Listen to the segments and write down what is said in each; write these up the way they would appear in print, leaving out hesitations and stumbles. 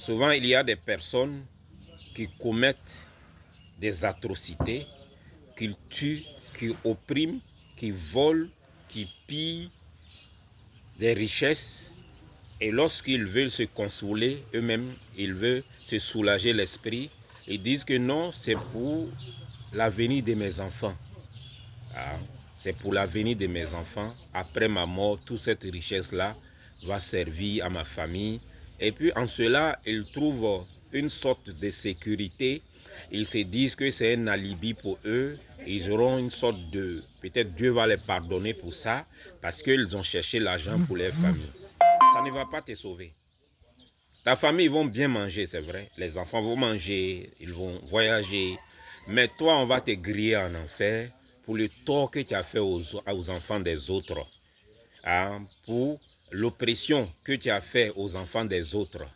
Souvent, il y a des personnes qui commettent des atrocités, qui tuent, qui oppriment, qui volent, qui pillent des richesses. Et lorsqu'ils veulent se consoler eux-mêmes, ils veulent se soulager l'esprit, ils disent que non, c'est pour l'avenir de mes enfants. Ah, c'est pour l'avenir de mes enfants. Après ma mort, toute cette richesse-là va servir à ma famille. Et puis en cela, ils trouvent une sorte de sécurité. Ils se disent que c'est un alibi pour eux. Ils auront une sorte de... Peut-être Dieu va les pardonner pour ça, parce qu'ils ont cherché l'argent pour leur famille. Ça ne va pas te sauver. Ta famille, ils vont bien manger, c'est vrai. Les enfants vont manger, ils vont voyager. Mais toi, on va te griller en enfer pour le tort que tu as fait aux enfants des autres. Hein? Pour l'oppression que tu as fait aux enfants des autres.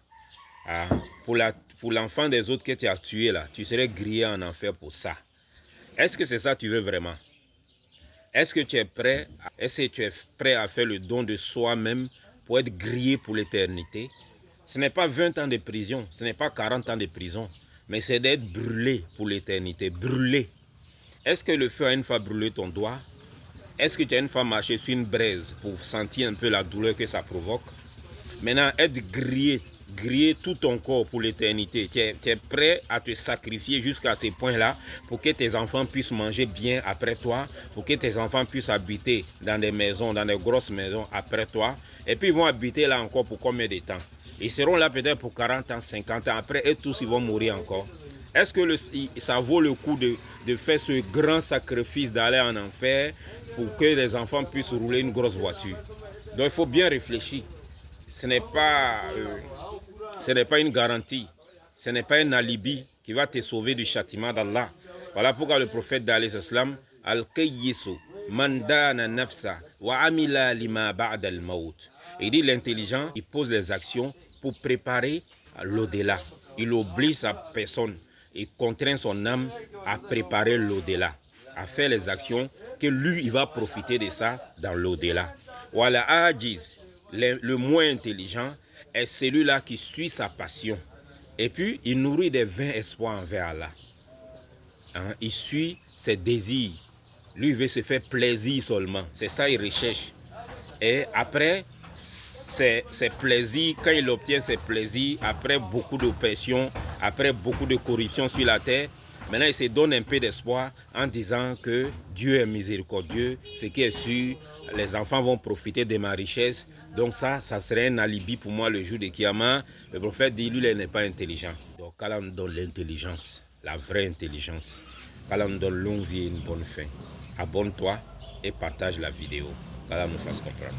Hein? Pour l'enfant des autres que tu as tué là, tu serais grillé en enfer pour ça. Est-ce que c'est ça que tu veux vraiment? Est-ce que tu es prêt? Est-ce que tu es prêt à faire le don de soi-même pour être grillé pour l'éternité? Ce n'est pas 20 ans de prison, ce n'est pas 40 ans de prison, mais c'est d'être brûlé pour l'éternité, brûlé. Est-ce que le feu a une fois brûlé ton doigt? Est-ce que tu as une fois marché sur une braise pour sentir un peu la douleur que ça provoque? Maintenant, être grillé, griller tout ton corps pour l'éternité. Tu es prêt à te sacrifier jusqu'à ce point-là pour que tes enfants puissent manger bien après toi, pour que tes enfants puissent habiter dans des maisons, dans des grosses maisons après toi. Et puis ils vont habiter là encore pour combien de temps? Ils seront là peut-être pour 40 ans, 50 ans. Après, et tous, ils vont mourir encore. Est-ce que ça vaut le coup de faire ce grand sacrifice d'aller en enfer pour que les enfants puissent rouler une grosse voiture? Donc il faut bien réfléchir. Ce n'est pas une garantie, ce n'est pas un alibi qui va te sauver du châtiment d'Allah. Voilà pourquoi le prophète d'Alayhi Islam, Al-Qayyisu, Mandana Nafsa, wa Amila Lima Ba'da al-Maut. Il dit l'intelligent, il pose les actions pour préparer l'au-delà. Il oblige sa personne, il contraint son âme à préparer l'au-delà, à faire les actions que lui, il va profiter de ça dans l'au-delà. Voilà, Ajiz. Le moins intelligent est celui-là qui suit sa passion. Et puis, il nourrit des vains espoirs envers Allah. Hein? Il suit ses désirs. Lui, il veut se faire plaisir seulement. C'est ça qu'il recherche. Et après, ses plaisirs, quand il obtient ses plaisirs, après beaucoup d'oppression, après beaucoup de corruption sur la terre, maintenant, il se donne un peu d'espoir en disant que Dieu est miséricordieux. Ce qui est sûr, les enfants vont profiter de ma richesse. Donc ça serait un alibi pour moi le jour de Kiyama. Le prophète dit, lui, il n'est pas intelligent. Donc, qu'Allah nous donne l'intelligence, la vraie intelligence. Qu'Allah nous donne longue vie et une bonne fin. Abonne-toi et partage la vidéo. Qu'Allah nous fasse comprendre.